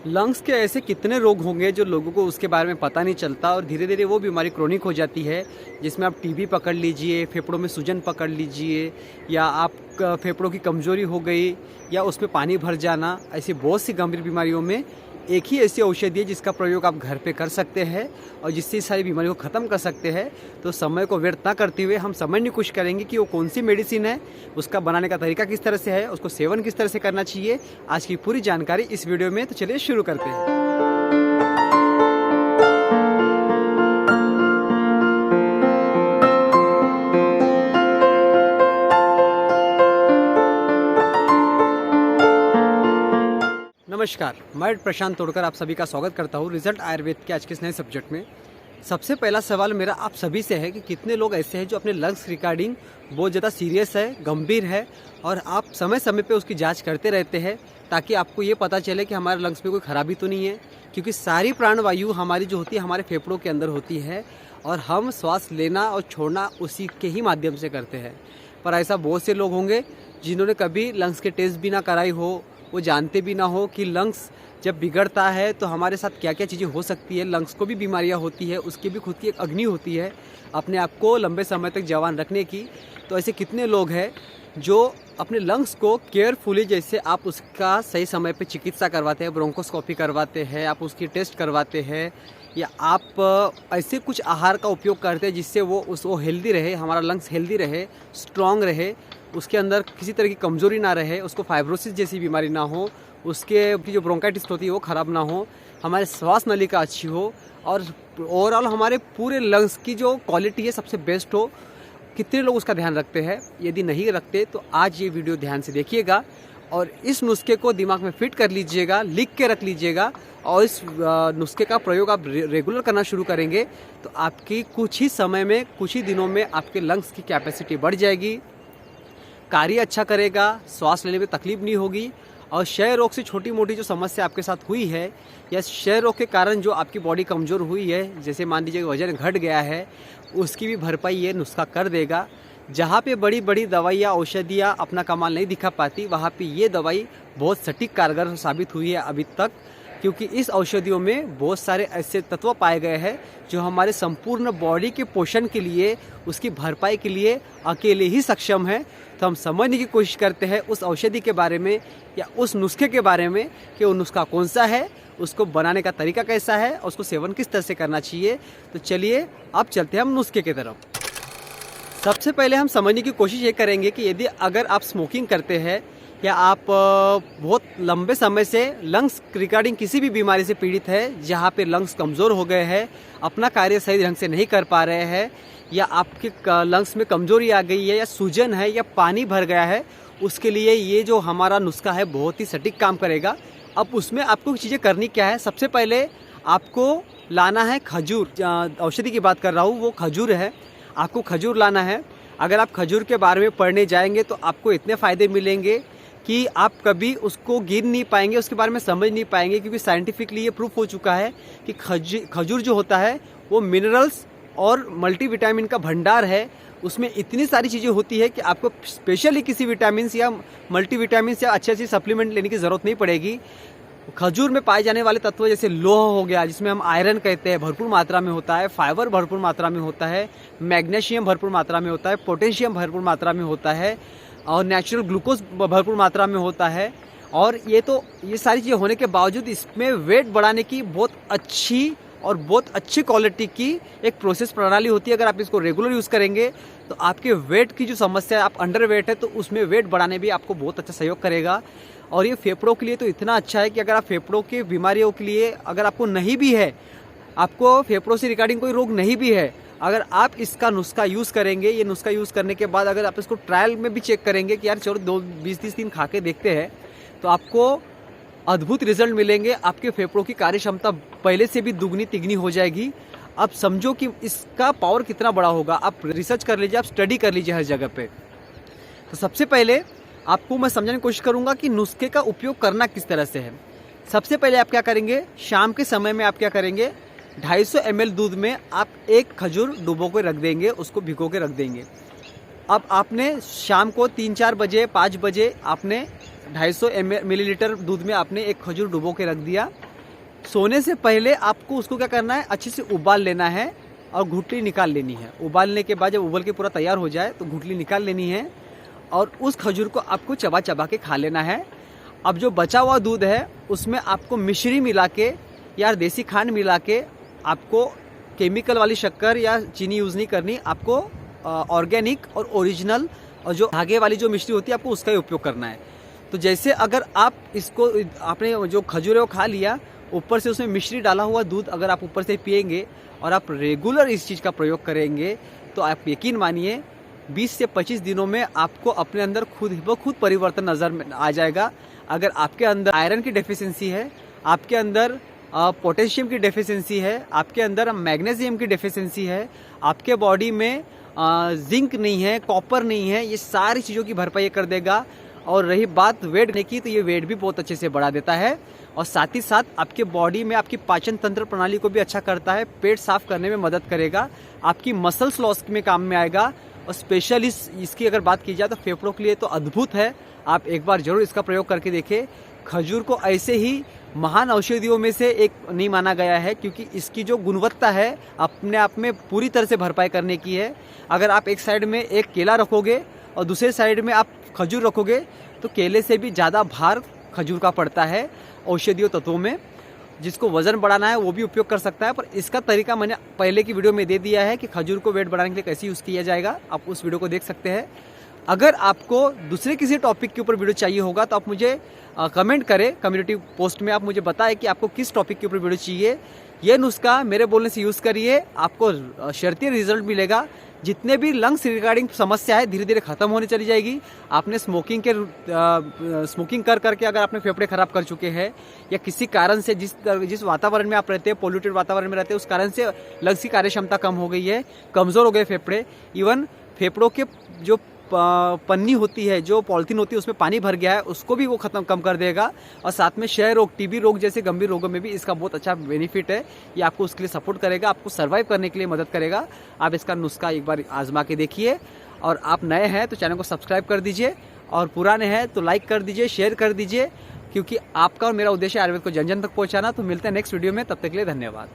Lungs के ऐसे कितने रोग होंगे जो लोगों को उसके बारे में पता नहीं चलता और धीरे धीरे वो बीमारी क्रोनिक हो जाती है, जिसमें आप टीबी पकड़ लीजिए, फेफड़ों में सूजन पकड़ लीजिए, या आप फेफड़ों की कमजोरी हो गई, या उसमें पानी भर जाना। ऐसी बहुत सी गंभीर बीमारियों में एक ही ऐसी औषधि है जिसका प्रयोग आप घर पे कर सकते हैं और जिससे सारी बीमारियों को ख़त्म कर सकते हैं। तो समय को व्यर्थ ना करते हुए हम समझने की कोशिश करेंगे कि वो कौन सी मेडिसिन है, उसका बनाने का तरीका किस तरह से है, उसको सेवन किस तरह से करना चाहिए। आज की पूरी जानकारी इस वीडियो में, तो चलिए शुरू करते हैं। नमस्कार, मैं प्रशांत तोड़कर आप सभी का स्वागत करता हूँ रिजल्ट आयुर्वेद के आज के इस नए सब्जेक्ट में। सबसे पहला सवाल मेरा आप सभी से है कि कितने लोग ऐसे हैं जो अपने लंग्स रिगार्डिंग बहुत ज़्यादा सीरियस है, गंभीर है, और आप समय समय पे उसकी जांच करते रहते हैं ताकि आपको ये पता चले कि हमारे लंग्स में कोई खराबी तो नहीं है। क्योंकि सारी प्राणवायु हमारी जो होती है हमारे फेफड़ों के अंदर होती है और हम श्वास लेना और छोड़ना उसी के ही माध्यम से करते हैं। पर ऐसा बहुत से लोग होंगे जिन्होंने कभी लंग्स के टेस्ट भी ना कराई हो, वो जानते भी ना हो कि लंग्स जब बिगड़ता है तो हमारे साथ क्या क्या चीज़ें हो सकती है। लंग्स को भी बीमारियां होती है, उसकी भी खुद की एक अग्नि होती है अपने आप को लंबे समय तक जवान रखने की। तो ऐसे कितने लोग हैं जो अपने लंग्स को केयरफुली, जैसे आप उसका सही समय पे चिकित्सा करवाते हैं, ब्रोंकोस्कोपी करवाते हैं, आप उसकी टेस्ट करवाते हैं, या आप ऐसे कुछ आहार का उपयोग करते हैं जिससे वो हेल्दी रहे, हमारा लंग्स हेल्दी रहे, स्ट्रॉन्ग रहे, उसके अंदर किसी तरह की कमजोरी ना रहे, उसको फाइब्रोसिस जैसी बीमारी ना हो, उसके जो ब्रोंकाइटिस होती है वो ख़राब ना हो, हमारे श्वास नलिका अच्छी हो, और ओवरऑल हमारे पूरे लंग्स की जो क्वालिटी है सबसे बेस्ट हो। कितने लोग उसका ध्यान रखते हैं? यदि नहीं रखते तो आज ये वीडियो ध्यान से देखिएगा और इस नुस्खे को दिमाग में फिट कर लीजिएगा, लिख के रख लीजिएगा, और इस नुस्खे का प्रयोग आप रेगुलर करना शुरू करेंगे तो आपकी कुछ ही समय में, कुछ ही दिनों में आपके लंग्स की कैपेसिटी बढ़ जाएगी, कार्य अच्छा करेगा, श्वास लेने में तकलीफ नहीं होगी, और क्षय रोग से छोटी मोटी जो समस्या आपके साथ हुई है या क्षय रोग के कारण जो आपकी बॉडी कमज़ोर हुई है, जैसे मान लीजिए वजन घट गया है, उसकी भी भरपाई ये नुस्खा कर देगा। जहाँ पे बड़ी बड़ी दवाइयाँ, औषधियाँ अपना कमाल नहीं दिखा पाती, वहाँ पे ये दवाई बहुत सटीक कारगर साबित हुई है अभी तक, क्योंकि इस औषधियों में बहुत सारे ऐसे तत्व पाए गए हैं जो हमारे संपूर्ण बॉडी के पोषण के लिए, उसकी भरपाई के लिए अकेले ही सक्षम है। तो हम समझने की कोशिश करते हैं उस औषधि के बारे में या उस नुस्खे के बारे में कि वो नुस्खा कौन सा है, उसको बनाने का तरीका कैसा है और उसको सेवन किस तरह से करना चाहिए। तो चलिए अब चलते हैं हम नुस्खे की तरफ। सबसे पहले हम समझने की कोशिश ये करेंगे कि यदि अगर आप स्मोकिंग करते हैं या आप बहुत लंबे समय से लंग्स रिगार्डिंग किसी भी बीमारी से पीड़ित है, जहाँ पे लंग्स कमज़ोर हो गए हैं, अपना कार्य सही ढंग से नहीं कर पा रहे हैं, या आपके लंग्स में कमजोरी आ गई है, या सूजन है, या पानी भर गया है, उसके लिए ये जो हमारा नुस्खा है बहुत ही सटीक काम करेगा। अब उसमें आपको चीज़ें करनी क्या है? सबसे पहले आपको लाना है खजूर। औषधि की बात कर रहा हूँ, वो खजूर है, आपको खजूर लाना है। अगर आप खजूर के बारे में पढ़ने जाएंगे तो आपको इतने फ़ायदे मिलेंगे कि आप कभी उसको गिन नहीं पाएंगे, उसके बारे में समझ नहीं पाएंगे, क्योंकि साइंटिफिकली ये प्रूफ हो चुका है कि खजूर जो होता है वो मिनरल्स और मल्टीविटामिन का भंडार है। उसमें इतनी सारी चीज़ें होती है कि आपको स्पेशली किसी विटामिन या मल्टीविटामिन या अच्छी अच्छी सप्लीमेंट लेने की ज़रूरत नहीं पड़ेगी। खजूर में पाए जाने वाले तत्व जैसे लोह हो गया, जिसमें हम आयरन कहते हैं, भरपूर मात्रा में होता है, फाइबर भरपूर मात्रा में होता है, मैग्नीशियम भरपूर मात्रा में होता है, पोटेशियम भरपूर मात्रा में होता है, और नेचुरल ग्लूकोज भरपूर मात्रा में होता है। और ये सारी चीज़ें होने के बावजूद इसमें वेट बढ़ाने की बहुत अच्छी क्वालिटी की एक प्रोसेस प्रणाली होती है। अगर आप इसको रेगुलर यूज़ करेंगे तो आपके वेट की जो समस्या है, आप अंडर वेट है, तो उसमें वेट बढ़ाने भी आपको बहुत अच्छा सहयोग करेगा। और ये फेफड़ों के लिए तो इतना अच्छा है कि अगर आप फेफड़ों की बीमारियों के लिए, अगर आपको नहीं भी है, आपको फेफड़ों से रिगार्डिंग कोई रोग नहीं भी है, अगर आप इसका नुस्खा यूज़ करेंगे, ये नुस्खा यूज़ करने के बाद अगर आप इसको ट्रायल में भी चेक करेंगे कि यार चलो 20-30 दिन खा के देखते हैं, तो आपको अद्भुत रिजल्ट मिलेंगे। आपके फेफड़ों की कार्य क्षमता पहले से भी दुगनी तिगनी हो जाएगी। अब समझो कि इसका पावर कितना बड़ा होगा। आप रिसर्च कर लीजिए, आप स्टडी कर लीजिए हर जगह पे। तो सबसे पहले आपको मैं समझाने की कोशिश करूंगा कि नुस्खे का उपयोग करना किस तरह से है। सबसे पहले आप क्या करेंगे, शाम के समय में आप क्या करेंगे, 250 ml दूध में आप एक खजूर डुबो के रख देंगे, उसको भिगो के रख देंगे। अब आपने शाम को 3-4 बजे, 5 बजे आपने 250 मिलीलीटर दूध में आपने एक खजूर डुबो के रख दिया। सोने से पहले आपको उसको क्या करना है, अच्छे से उबाल लेना है और घुटली निकाल लेनी है। उबालने के बाद जब उबल के पूरा तैयार हो जाए तो घुटली निकाल लेनी है और उस खजूर को आपको चबा चबा के खा लेना है। अब जो बचा हुआ दूध है उसमें आपको मिश्री मिला के या देसी खांड मिला के, आपको केमिकल वाली शक्कर या चीनी यूज़ नहीं करनी, आपको ऑर्गेनिक और ओरिजिनल और जो धागे वाली जो मिश्री होती है आपको उसका ही उपयोग करना है। तो जैसे अगर आप इसको, आपने जो खजूर है वो खा लिया, ऊपर से उसमें मिश्री डाला हुआ दूध अगर आप ऊपर से पिएंगे और आप रेगुलर इस चीज़ का प्रयोग करेंगे तो आप यकीन मानिए 20 से 25 दिनों में आपको अपने अंदर खुद परिवर्तन नज़र आ जाएगा। अगर आपके अंदर आयरन की डेफिशिएंसी है, आपके अंदर पोटेशियम की डेफिशिएंसी है, आपके अंदर मैग्नीशियम की डेफिशिएंसी है, आपके बॉडी में जिंक नहीं है, कॉपर नहीं है, ये सारी चीज़ों की भरपाई कर देगा। और रही बात वेट की, तो ये वेट भी बहुत अच्छे से बढ़ा देता है और साथ ही साथ आपके बॉडी में आपकी पाचन तंत्र प्रणाली को भी अच्छा करता है, पेट साफ करने में मदद करेगा, आपकी मसल्स लॉस में काम में आएगा। और स्पेशली इसकी अगर बात की जाए तो फेफड़ों के लिए तो अद्भुत है। आप एक बार जरूर इसका प्रयोग करके देखें। खजूर को ऐसे ही महान औषधियों में से एक नहीं माना गया है क्योंकि इसकी जो गुणवत्ता है अपने आप में पूरी तरह से भरपाई करने की है। अगर आप एक साइड में एक केला रखोगे और दूसरे साइड में आप खजूर रखोगे तो केले से भी ज़्यादा भार खजूर का पड़ता है औषधीय तत्वों में। जिसको वजन बढ़ाना है वो भी उपयोग कर सकता है, पर इसका तरीका मैंने पहले की वीडियो में दे दिया है कि खजूर को वेट बढ़ाने के लिए कैसे यूज़ किया जाएगा, आप उस वीडियो को देख सकते हैं। अगर आपको दूसरे किसी टॉपिक के ऊपर वीडियो चाहिए होगा तो आप मुझे कमेंट करें, कम्युनिटी पोस्ट में आप मुझे बताएं कि आपको किस टॉपिक के ऊपर वीडियो चाहिए। ये नुस्खा मेरे बोलने से यूज़ करिए, आपको शर्ती रिजल्ट मिलेगा। जितने भी लंग्स रिगार्डिंग समस्या है धीरे धीरे खत्म होने चली जाएगी। आपने स्मोकिंग कर करके अगर आपने फेफड़े खराब कर चुके हैं या किसी कारण से जिस वातावरण में आप रहते हैं, पोल्यूटेड वातावरण में रहते हैं, उस कारण से लंग्स की कार्य क्षमता कम हो गई है, कमज़ोर हो गए फेफड़े, इवन फेफड़ों के जो पन्नी होती है, जो पॉलिथीन होती है उसमें पानी भर गया है, उसको भी वो कम कर देगा। और साथ में क्षय रोग, टीबी रोग जैसे गंभीर रोगों में भी इसका बहुत अच्छा बेनिफिट है। ये आपको उसके लिए सपोर्ट करेगा, आपको सर्वाइव करने के लिए मदद करेगा। आप इसका नुस्खा एक बार आजमा के देखिए। और आप नए हैं तो चैनल को सब्सक्राइब कर दीजिए और पुराने हैं तो लाइक कर दीजिए, शेयर कर दीजिए, क्योंकि आपका और मेरा उद्देश्य आयुर्वेद को जन जन तक पहुँचाना। तो मिलते हैं नेक्स्ट वीडियो में, तब तक के लिए धन्यवाद।